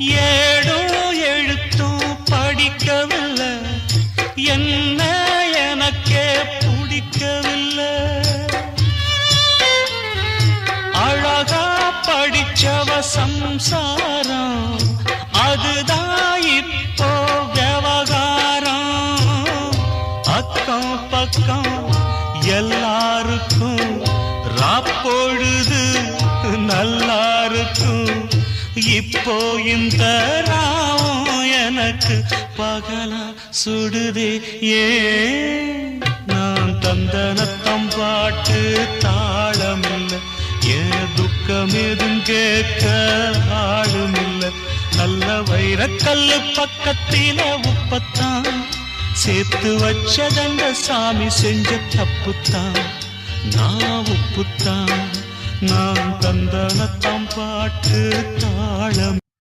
ஏடும் எழுத்தும் படிக்கவில்லை, என்ன எனக்கே பிடிக்கவில்லை. அழகா படிச்சவ சம்சாரம், அதுதான் இப்போ விவகாரம். அக்கம் பக்கம் எல்லாருக்கும் ராப்பொழுது நல்லா இருக்கும். இப்போ இந்த ராவம் எனக்கு பகலா சுடுதே. ஏன் நான் தந்தனத்தம் பாட்டு தாளமில்லை, ஏன் துக்கம் எதுவும் கேட்க ஆளுமில்லை. நல்ல வைரக்கல்லு பக்கத்தில உப்பத்தான் சேர்த்து வச்சதங்க சாமி செஞ்ச தப்புத்தான். நான் உப்புத்தான், நான் தந்தனத்தம் பாட்டு தாளம்.